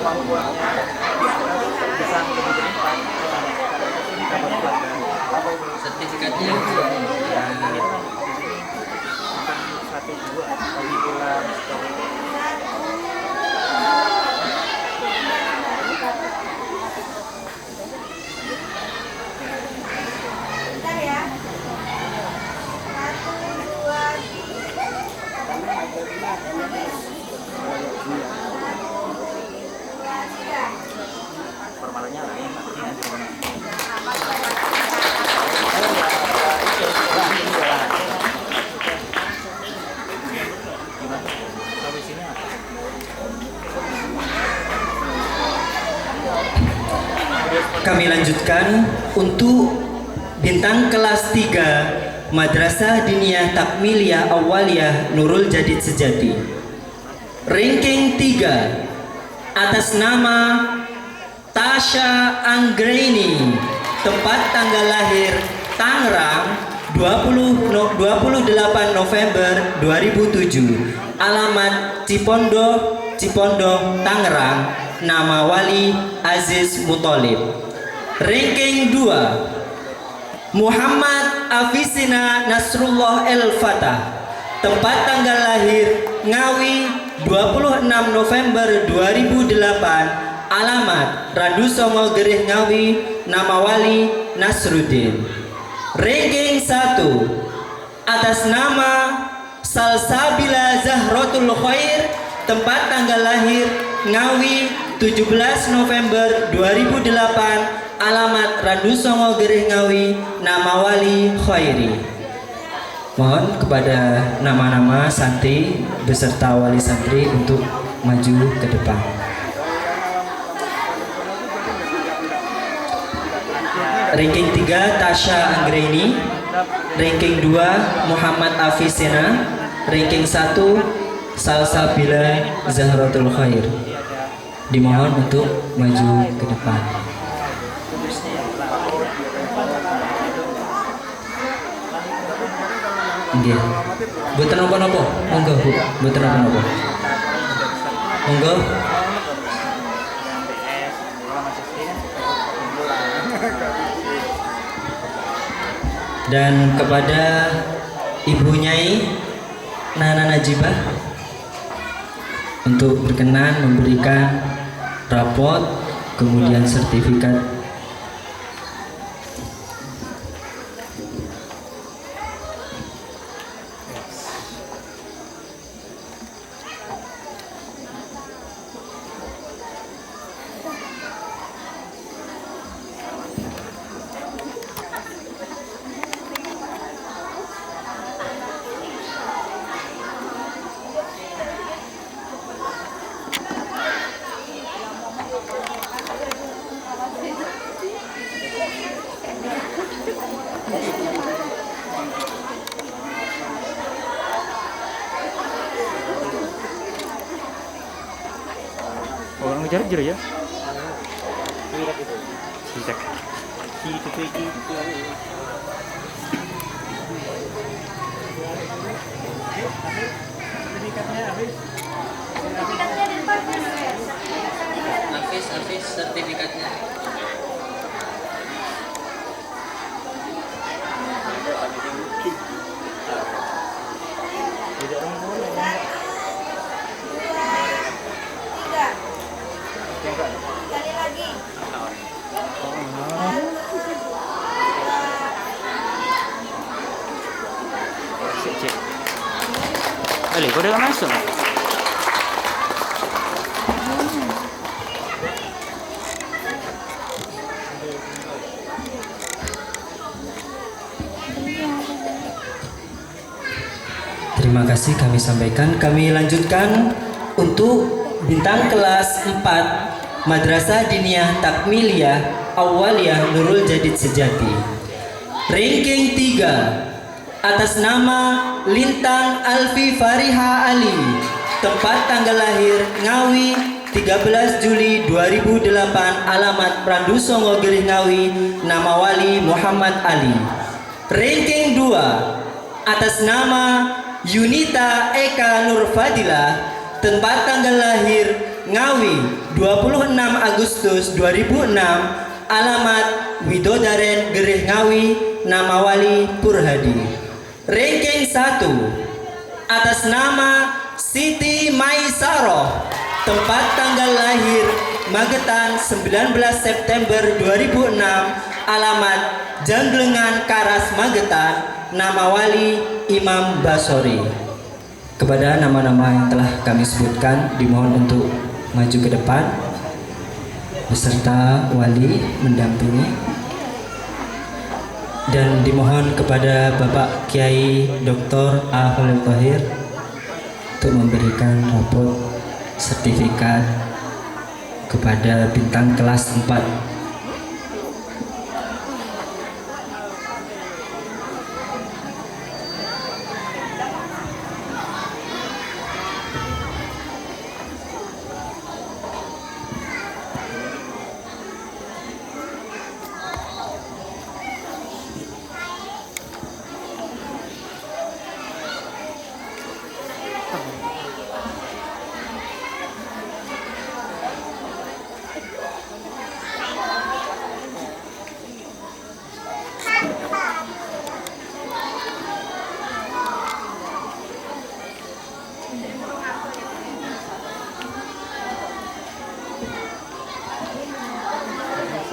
kemampuannya bisa lebih berlimpah dapat pelajaran sertifikatnya satu dua lagi pulang. Formalnya lain gimana solusinya? Kami lanjutkan untuk bintang kelas 3 Madrasah Diniyah Takmiliyah Awaliyah Nurul Jadid Sejati. Ranking 3 atas nama Tasha Anggraini, tempat tanggal lahir Tangerang 28 November 2007, alamat Cipondo, Tangerang, nama wali Aziz Muthalib. Ranking 2 Muhammad Afisina Nasrullah El Fatah, tempat tanggal lahir Ngawi 26 November 2008, alamat Randu Songo Gerih Ngawi, nama wali Nasruddin. Ranking 1 atas nama Salsabila Zahrotul Khair, tempat tanggal lahir Ngawi 17 November 2008, alamat Randu Songo Gerih Ngawi, nama wali Khairi. Mohon kepada nama-nama santri beserta wali santri untuk maju ke depan. Ranking 3 Tasha Anggraini, ranking 2 Muhammad Afisena, ranking 1 Salsabila Zahratul Khair. Dimohon untuk maju ke depan. Nggih. Mboten napa-napa. Monggo, Bu. Mboten napa-napa. Monggo. Dan kepada Ibu Nyai Nana Najibah untuk berkenan memberikan rapot kemudian sertifikat. Orang ngejar ya. Sidak. Hafiz sertifikatnya. Sekali lagi. Cek. Ale, kau dah masuk. Terima kasih kami sampaikan. Kami lanjutkan untuk bintang kelas 4 Madrasah Diniyah Takmiliyah Awaliyah Nurul Jadid Sejati. Ranking 3 atas nama Lintang Alfi Fariha Ali, tempat tanggal lahir Ngawi 13 Juli 2008, alamat Randu Songo Gerih Ngawi, nama wali Muhammad Ali. Ranking 2 atas nama Yunita Eka Nurfadilah, tempat tanggal lahir Ngawi 26 Agustus 2006, alamat Widodaren Gereh Ngawi, nama wali Purhadi. Ranking 1 atas nama Siti Maisaroh, tempat tanggal lahir Magetan 19 September 2006, alamat Janglengan Karas Magetan, nama wali Imam Basori. Kepada nama-nama yang telah kami sebutkan dimohon untuk maju ke depan beserta wali mendampingi, dan dimohon kepada Bapak Kiai Dr. A. Khalil Thohir untuk memberikan rapot sertifikat kepada bintang kelas 4.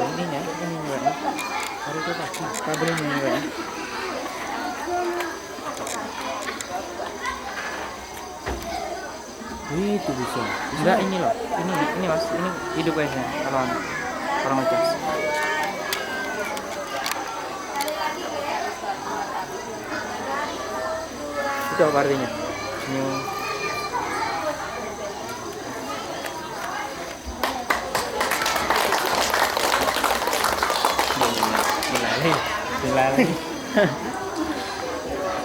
Ininya, ini juga. Hari itu tak kabelnya juga. Itu bisa. Enggak ini loh. Ini Mas, ini hidup guysnya. Kalau orang ngecas. Itu apa artinya? New.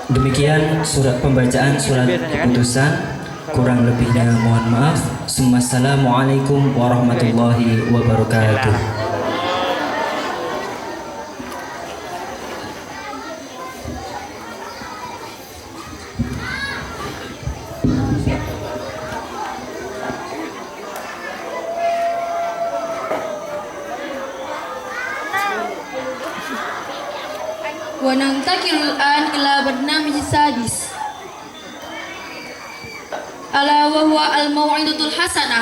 Demikian surat pembacaan surat keputusan, kurang lebihnya mohon maaf. Assalamualaikum warahmatullahi wabarakatuh. وننتقل الآن إلى برنامج السادس، ألا وهو الموعظة الحسنة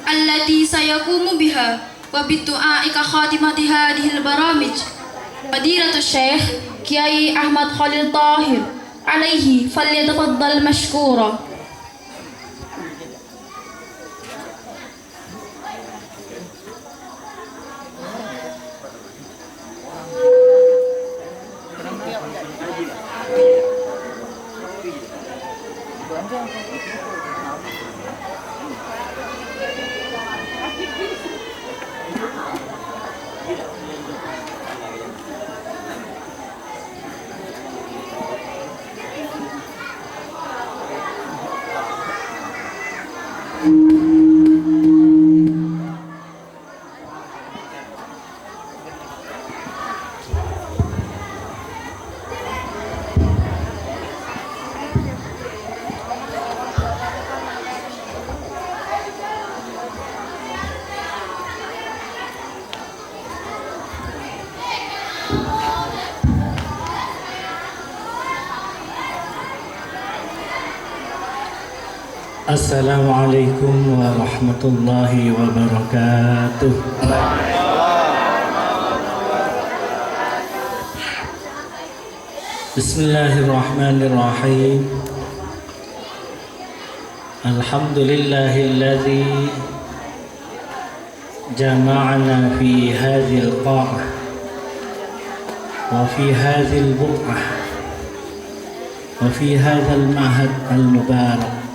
التي سيقوم بها وبالدعاء كخاتمة هذه البرامج فضيلة الشيخ كياي أحمد خليل طاهر، عليه فليتفضل مشكورا. Assalamualaikum warahmatullahi wabarakatuh. Bismillahirrahmanirrahim. Alhamdulillahilladzi jama'ana fi hadhil qa'ah wa fi hadhil buq'ah wa fi hadzal ma'had al-mubarak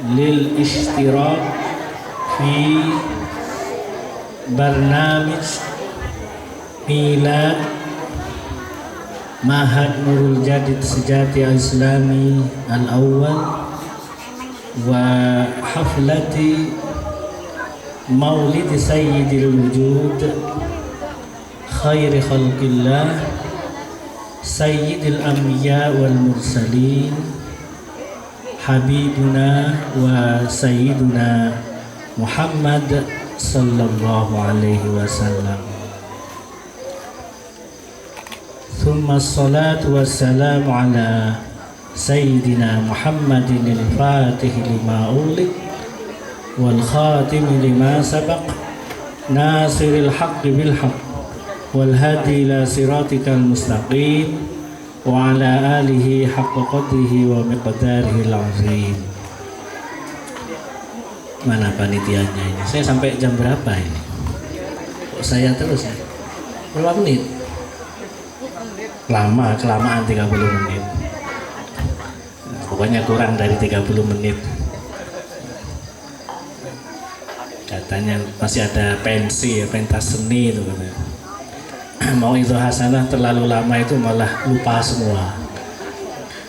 للاشتراك في برنامج ميلاد معهد نور الجديد سجاتي الإسلامي الأول وحفلة مولد سيد الوجود خير خلق الله سيد الأنبياء والمرسلين habibuna wa sayyiduna Muhammad sallallahu alaihi wasallam. Thumma salatu wassalamu ala sayyidina Muhammadin al-fatih lima ulik wal khatim lima sabaq nasiril haqqi bil haqq wal hadi ila siratikal mustaqim wa ala alihi haqqa qadrihi wa miqdarihi al-azim. Mana panitianya ini? Saya sampai jam berapa ini? Kok saya terus ya? Berapa menit? Lama, kelamaan 30 menit. Pokoknya kurang dari 30 menit. Katanya masih ada pensi ya, pentas seni itu katanya. Mau itu hasanah terlalu lama itu malah lupa semua.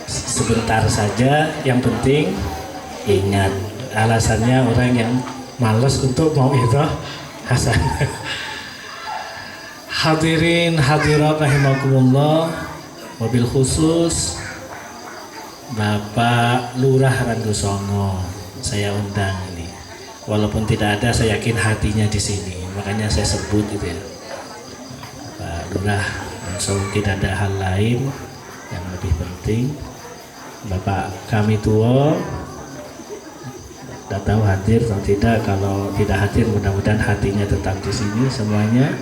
Sebentar saja, yang penting ingat. Alasannya orang yang malas untuk mau itu hasanah. Hadirin hadirat rahimakumullah, mobil khusus Bapak Lurah Randusongo saya undang ini. Walaupun tidak ada, saya yakin hatinya di sini. Makanya saya sebut gitu ya. Pak Lurah, langsung tidak ada hal lain yang lebih penting. Bapak kami tua, tidak tahu hadir atau tidak. Kalau tidak hadir, mudah-mudahan hatinya tetap di sini semuanya.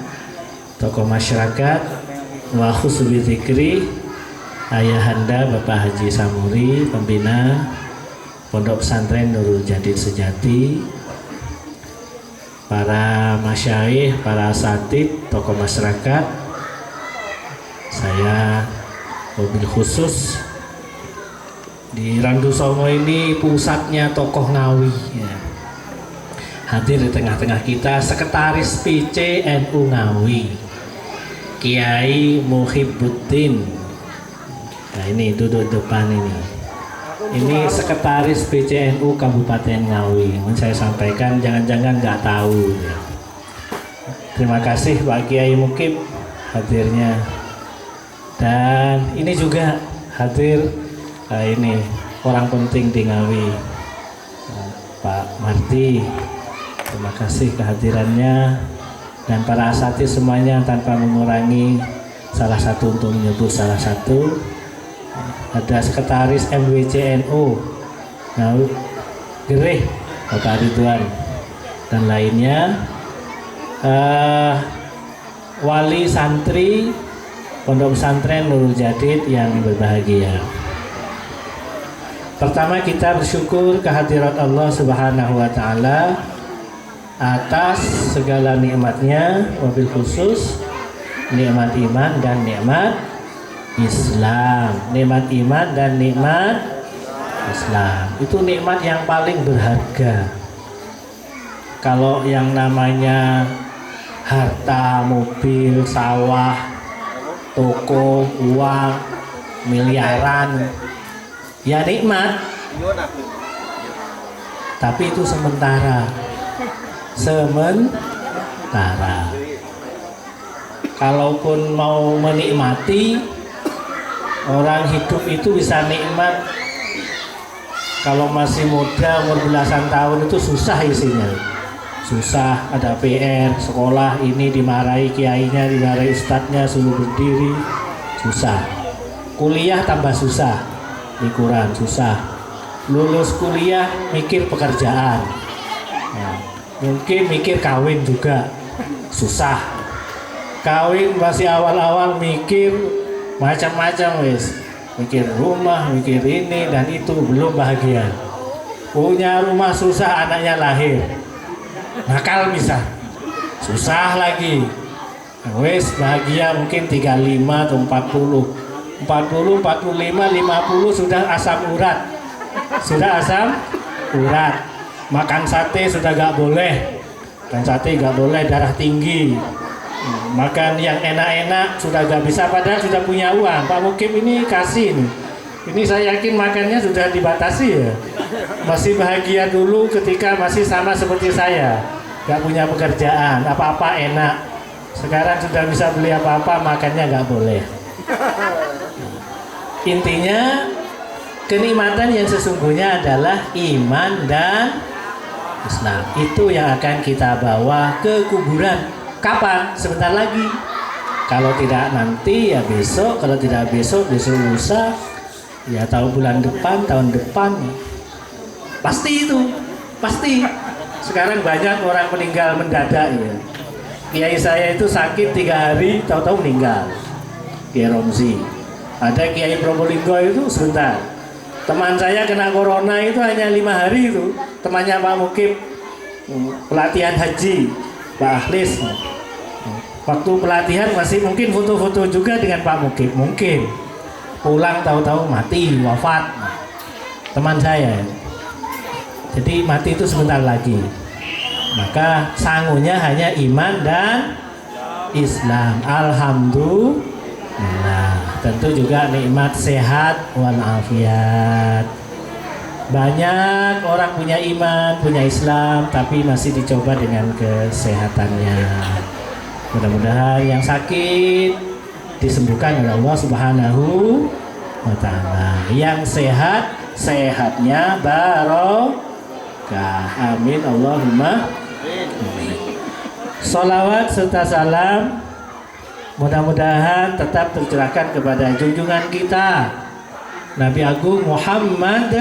Tokoh masyarakat, wa khusubi dzikri, ayahanda Bapak Haji Samuri, pembina Pondok Pesantren Nurul Jadid Sejati, para masyayikh, para asatid, tokoh masyarakat. Saya mobil khusus di Randusongo ini, pusatnya tokoh Ngawi ya. Hadir di tengah-tengah kita Sekretaris PC NU Ngawi, Kiai Muhibbuddin. Nah ini duduk depan ini. Ini Sekretaris PCNU Kabupaten Ngawi. Saya sampaikan, jangan-jangan nggak tahu ya. Terima kasih Pak Kiai Mukib hadirnya. Dan ini juga hadir ini orang penting di Ngawi, Pak Marti. Terima kasih kehadirannya. Dan para asatidz semuanya, tanpa mengurangi salah satu untuk menyebut salah satu. Ada Sekretaris MWCNU Ngawi Gereh Bapak Ridwan dan lainnya, wali santri Pondok Pesantren Nurul Jadid yang berbahagia. Pertama, kita bersyukur kehadirat Allah Subhanahu wa Ta'ala atas segala nikmatnya, wabil khusus nikmat iman dan nikmat Islam. Nikmat iman dan nikmat Islam itu nikmat yang paling berharga. Kalau yang namanya harta, mobil, sawah, toko, uang, miliaran, ya nikmat, tapi itu sementara. Kalaupun mau menikmati, orang hidup itu bisa nikmat kalau masih muda, umur belasan tahun itu susah isinya. Susah, ada PR, sekolah ini dimarahi kiainya, dimarahi ustadznya, suruh berdiri, susah. Kuliah tambah susah, di Quran susah. Lulus kuliah mikir pekerjaan, nah, mungkin mikir kawin juga susah. Kawin masih awal-awal mikir macam-macam wis, mikir rumah, mikir ini dan itu, belum bahagia. Punya rumah susah, anaknya lahir nakal bisa, susah lagi. Wis bahagia mungkin 35 atau 40, 45, 50 sudah asam urat, makan sate sudah gak boleh, darah tinggi. Makan yang enak-enak sudah gak bisa, padahal sudah punya uang. Pak Mukib ini kasih nih. Ini saya yakin makannya sudah dibatasi ya. Masih bahagia dulu ketika masih sama seperti saya, gak punya pekerjaan, apa-apa enak. Sekarang sudah bisa beli apa-apa, makannya gak boleh. Intinya kenikmatan yang sesungguhnya adalah iman dan Islam. Itu yang akan kita bawa ke kuburan. Kapan? Sebentar lagi. Kalau tidak nanti ya besok, kalau tidak besok lusa, ya bulan depan, tahun depan. Pasti itu, pasti. Sekarang banyak orang meninggal mendadak ya. Kiai saya itu sakit 3 hari, tahu-tahu meninggal. Kiai Romzi. Ada Kiai Probolinggo itu sebentar. Teman saya kena corona itu hanya 5 hari itu. Temannya Pak Mukib, pelatihan haji, Pak Ahlis. Waktu pelatihan masih mungkin foto-foto juga dengan Pak Mukib, mungkin. Pulang tahu-tahu mati, wafat. Teman saya. Jadi mati itu sebentar lagi. Maka sangunya hanya iman dan Islam. Alhamdulillah. Tentu juga nikmat sehat walafiat. Banyak orang punya iman, punya Islam, tapi masih dicoba dengan kesehatannya. Mudah-mudahan yang sakit disembuhkan oleh Allah Subhanahu wa Ta'ala. Yang sehat, sehatnya barokah. Amin Allahumma amin. Salawat serta salam mudah-mudahan tetap tercurahkan kepada junjungan kita Nabi Agung Muhammad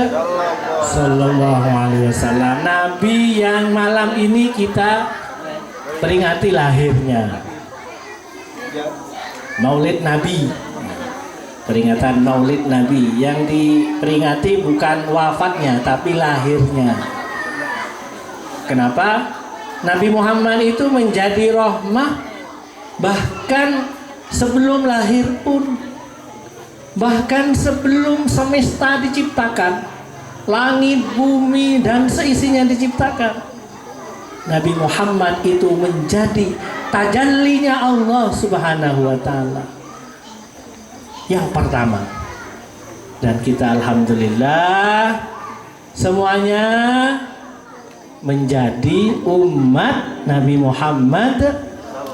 Sallallahu Alaihi Wasallam. Nabi yang malam ini kita peringati lahirnya, Maulid Nabi, peringatan Maulid Nabi. Yang diperingati bukan wafatnya tapi lahirnya. Kenapa? Nabi Muhammad itu menjadi rahmah bahkan sebelum lahir pun, bahkan sebelum semesta diciptakan, langit, bumi dan seisinya diciptakan. Nabi Muhammad itu menjadi tajallinya Allah Subhanahu wa Ta'ala yang pertama. Dan kita alhamdulillah semuanya menjadi umat Nabi Muhammad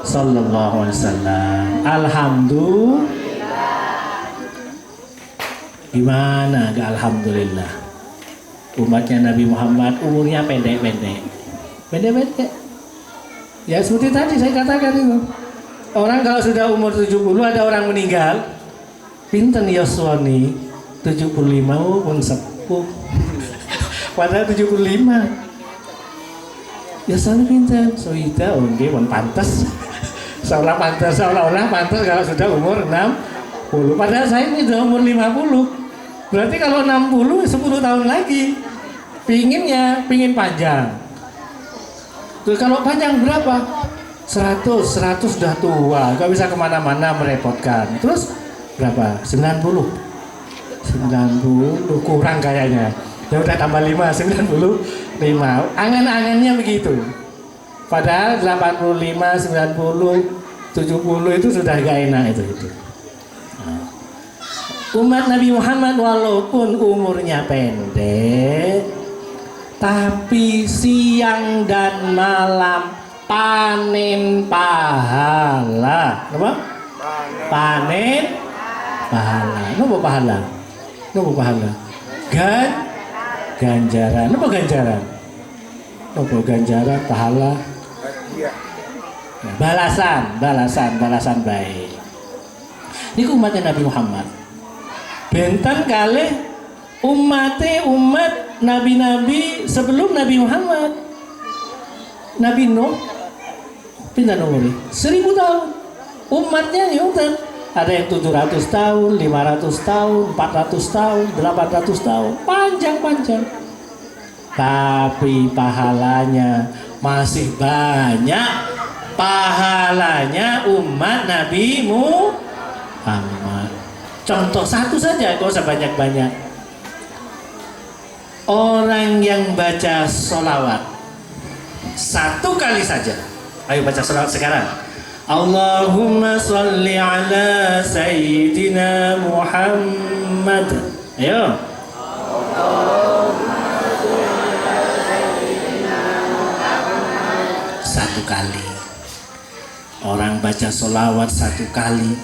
sallallahu alaihi wasallam. Alhamdulillah. Gimana gak alhamdulillah? Umatnya Nabi Muhammad umurnya pendek-pendek. Ya seperti tadi saya katakan itu. Orang kalau sudah umur 70 ada orang meninggal, pinten yoswani 75 pun sepuh. Padahal 75. Ya sana pinten soida onde pun pantas. Seolah-olah pantas kalau sudah umur 60. Padahal saya ini sudah umur 50. Berarti kalau 60 10 tahun lagi. Pingin panjang. Terus kalau panjang berapa? 100 sudah tua, gak bisa kemana-mana, merepotkan. Terus berapa? 90 kurang kayaknya. Ya udah tambah 5, 95. Angan-angannya begitu. Padahal 85, 90, 70 itu sudah gak enak itu. Umat Nabi Muhammad walaupun umurnya pendek, tapi siang dan malam panen pahala. Apa? Panen pahala. Apa pahala? Apa pahala? Ganjaran. Apa ganjaran? Apa ganjaran pahala? Balasan baik. Ini umatnya Nabi Muhammad. Benten kali umat nabi-nabi sebelum Nabi Muhammad. Nabi Nuh pindah umurnya 1000 tahun. Umatnya nyutan. Ada yang 700 tahun, 500 tahun, 400 tahun, 800 tahun. Panjang. Tapi pahalanya masih banyak. Pahalanya umat Nabi Muhammad. Contoh satu saja, gak usah banyak-banyak. Orang yang baca sholawat 1 kali saja. Ayo baca sholawat sekarang. Allahumma sholli ala Sayyidina Muhammad. Ayo. Allahumma sholli ala Sayyidina Muhammad. 1 kali. Orang baca sholawat 1 kali,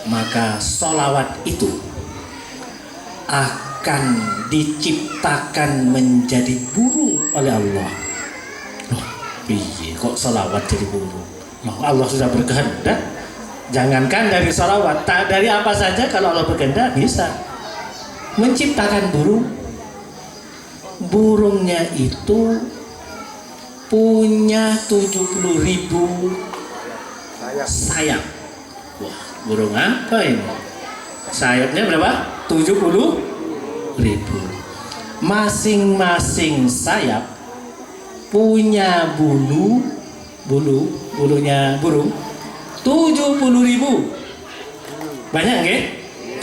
maka sholawat itu akan diciptakan menjadi burung oleh Allah. Loh, piye kok salawat jadi burung? Loh, Allah sudah berkehendak. Jangankan dari salawat, tak dari apa saja kalau Allah berkehendak bisa menciptakan burung. Burungnya itu punya 70.000 sayap. Wah, burung apa ini? Sayapnya berapa? 70.000. Masing-masing sayap punya bulunya burung 70.000. Banyak nggih?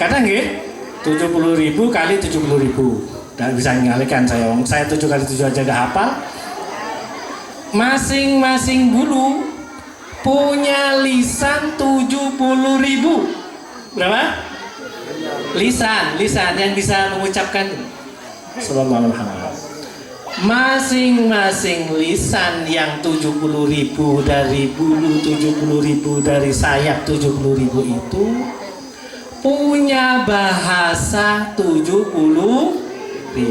Kata nggih? 70.000 kali 70.000. Nggak bisa ngalihkan saya 7 kali 7 aja gak hafal. Masing-masing bulu punya lisan 70.000. Berapa? Lisan yang bisa mengucapkan sallallahu alaihi wasallam. Masing-masing lisan yang 70.000 dari bulu 70.000 dari sayap 70.000 itu punya bahasa 70.000.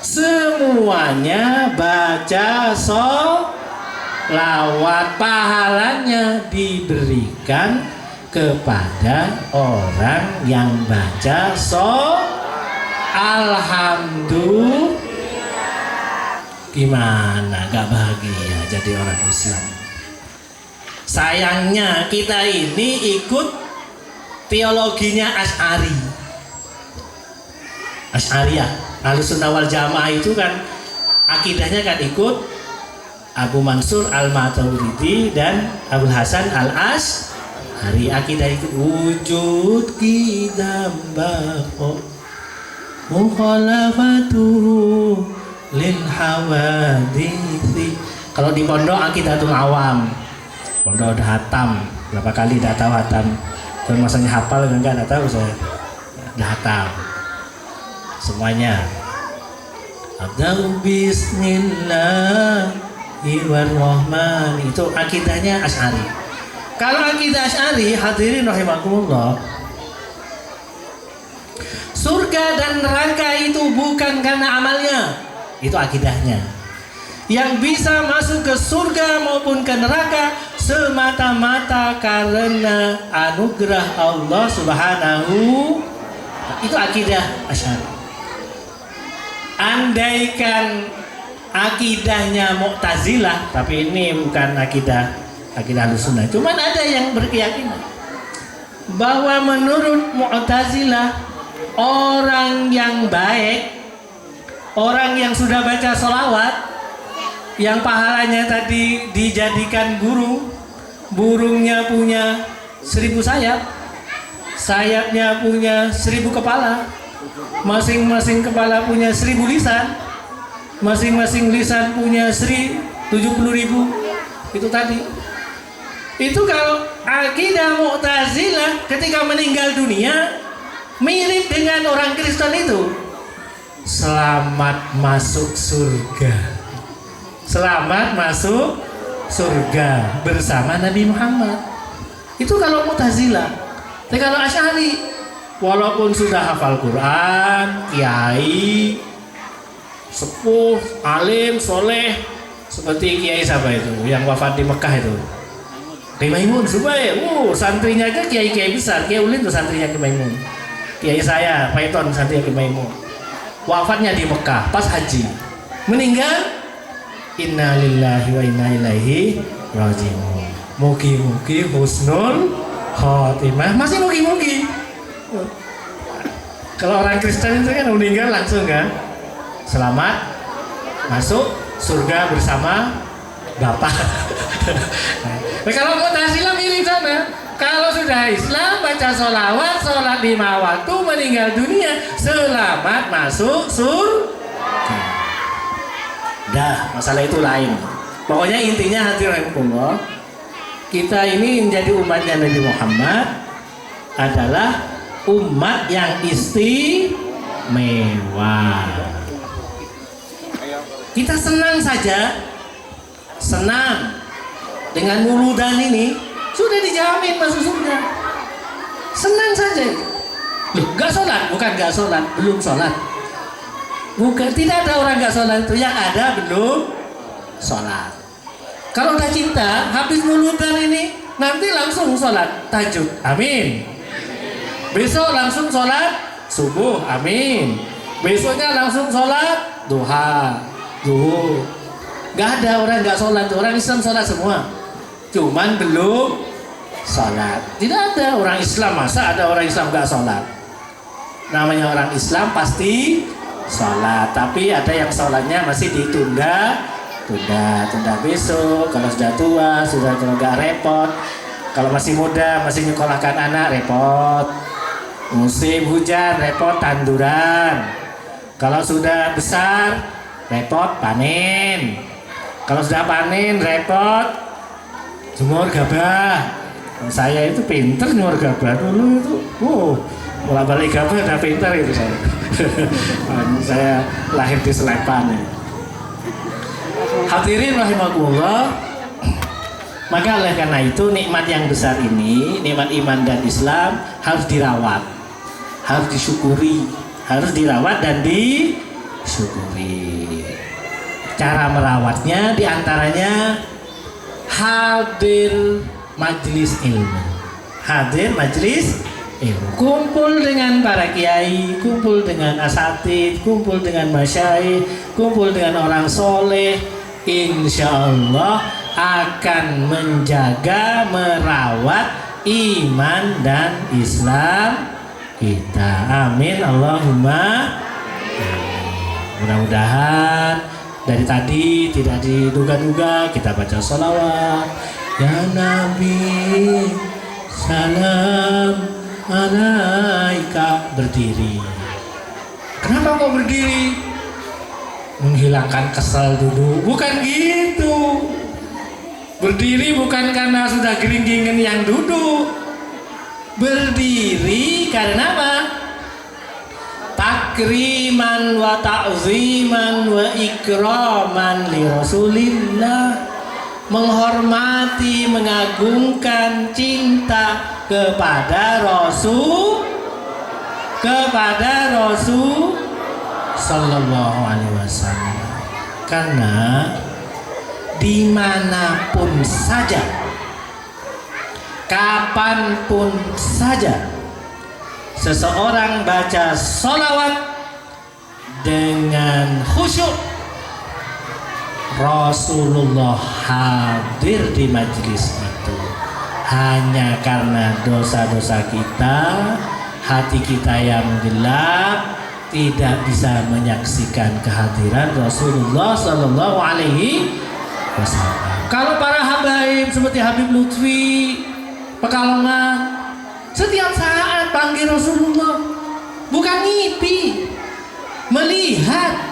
Semuanya baca sholawat, pahalanya diberikan kepada orang yang baca alhamdulillah. Gimana gak bahagia jadi orang Islam? Sayangnya kita ini ikut teologinya Asy'ariyah. Ahlussunnah wal Jamaah itu kan akidahnya kan ikut Abu Mansur al-Maturidi dan Abul Hasan al-Asy'ari. Akidah itu wujud qidam baqo mukhalafatuhu lil hawadithi. Kalau di pondok akidatul awam, pondok udah hatam berapa kali, udah tahu hatam. Kalau masanya hafal enggak tahu saya. Udah hatam semuanya. Abdul bismillahirrahmanirrahim. Itu akidahnya Asy'ari. Kalau akidah Asy'ari, hadirin rahimakumullah, surga dan neraka itu bukan karena amalnya. Itu akidahnya. Yang bisa masuk ke surga maupun ke neraka semata-mata karena anugerah Allah Subhanahu. Itu akidah Asy'ari. Andaikan akidahnya Mu'tazilah, tapi ini bukan akidah Ahlussunnah. Cuman ada yang berkeyakinan bahwa menurut Mu'tazilah orang yang baik, orang yang sudah baca sholawat, yang pahalanya tadi dijadikan burungnya punya 1000 sayap, sayapnya punya 1000 kepala, masing-masing kepala punya 1000 lisan, masing-masing lisan punya 70.000. Itu tadi. Itu kalau akidah Mu'tazilah ketika meninggal dunia mirip dengan orang Kristen itu. Selamat masuk surga. Selamat masuk surga bersama Nabi Muhammad. Itu kalau Mu'tazilah. Tapi kalau Asy'ari, walaupun sudah hafal Quran, kiai, sepuh, alim, soleh, seperti kiai siapa itu yang wafat di Mekah itu, Kiai Maimun, supaya santrinya aja kiai-kiai besar. Kiai Ulin tuh santrinya Kiai Maimun. Kiai saya, Paiton, santrinya Kiai Maimun. Wafatnya di Mekah pas haji. Meninggal, inna lillahi wa inna ilaihi raji'un. Mugi-mugi husnul khotimah. Masih mugi-mugi. Kalau orang Kristen itu kan meninggal langsung kan, selamat masuk surga bersama Bapak. Nah, kalau Mu'tazilah milih sana. Kalau sudah Islam baca sholawat, sholat 5 waktu, meninggal dunia selamat masuk surga. Dah, masalah itu lain. Pokoknya intinya hadirin Allah, kita ini menjadi umatnya Nabi Muhammad adalah umat yang istimewa. Kita senang saja, senang dengan wuludan ini sudah dijamin masuk surga. Senang saja. Loh, nggak sholat? Bukan nggak sholat, belum sholat. Bukan, tidak ada orang nggak sholat itu, yang ada belum sholat. Kalau udah cinta, habis mulutan ini, nanti langsung sholat tahajud, amin. Besok langsung sholat subuh, amin. Besoknya langsung sholat duha, zuhur. Gak ada orang gak sholat, orang Islam sholat semua. Cuman belum sholat. Tidak ada orang Islam, masa ada orang Islam gak sholat? Namanya orang Islam pasti sholat. Tapi ada yang sholatnya masih ditunda, tunda besok. Kalau sudah tua, sudah kalau gak repot. Kalau masih muda, masih nyekolahkan anak, repot. Musim hujan, repot tanduran. Kalau sudah besar, repot panen. Kalau sudah panen, repot jemur gabah. Saya itu pinter jemur gabah dulu itu. Mulai balik gabah udah pinter itu saya. Saya lahir di Selepan. Hadirin rahimakumullah. Maka oleh karena itu nikmat yang besar ini, nikmat iman dan Islam harus dirawat, harus disyukuri, harus dirawat dan disyukuri. Cara merawatnya diantaranya hadir majelis ilmu, hadir majelis ilmu, kumpul dengan para kiai, kumpul dengan asatid, kumpul dengan masyayikh, kumpul dengan orang soleh. Insya Allah akan menjaga, merawat iman dan Islam kita. Amin Allahumma. Mudah-mudahan dari tadi tidak diduga-duga kita baca sholawat. Ya Nabi salam alaika. Berdiri. Kenapa kok berdiri? Menghilangkan kesal duduk. Bukan gitu. Berdiri bukan karena sudah geringgingan yang duduk. Berdiri karena apa? Takriman wa ta'ziman wa ikraman li Rasulillah. Menghormati, mengagungkan, cinta kepada Rasul, Sallallahu Alaihi Wasallam. Karena dimanapun saja, kapanpun saja, seseorang baca sholawat dengan khusyuk, Rasulullah hadir di majelis itu. Hanya karena dosa-dosa kita, hati kita yang gelap, tidak bisa menyaksikan kehadiran Rasulullah Sallallahu Alaihi Wasallam. Kalau para habaib seperti Habib Lutfi Pekalongan, setiap saat panggil Rasulullah, bukan ngipi, melihat.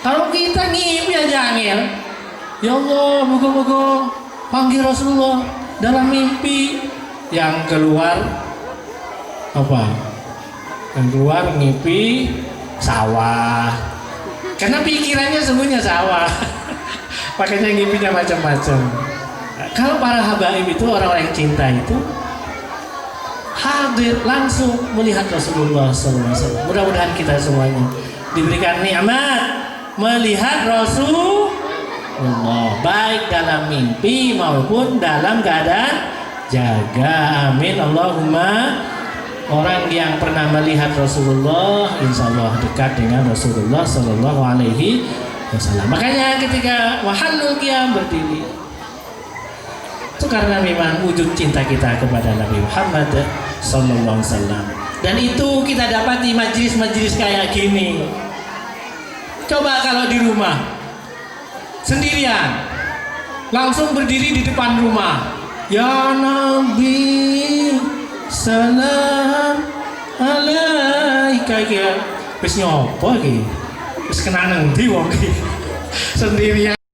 Kalau kita ngipi aja angel, ya Allah, moga-moga panggil Rasulullah dalam mimpi. Yang keluar apa? Yang keluar ngipi sawah, karena pikirannya semuanya sawah. Makanya ngipinya macam-macam. Kalau para habaib itu, orang-orang yang cinta itu hadir langsung melihat Rasulullah SAW. Mudah-mudahan kita semuanya diberikan nikmat melihat Rasulullah, baik dalam mimpi maupun dalam keadaan jaga. Amin Allahumma. Orang yang pernah melihat Rasulullah, insya Allah dekat dengan Rasulullah Sallallahu Alaihi Wasallam. Makanya ketika wahallul qiyam berdiri, itu karena memang wujud cinta kita kepada Nabi Muhammad Sallallahu Alaihi Wasallam. Dan itu kita dapat di majelis-majelis kayak gini. Coba kalau di rumah sendirian, langsung berdiri di depan rumah, ya Nabi salam alaika. Wis nyopo iki? Wis kena ngendi wong iki? Sendirian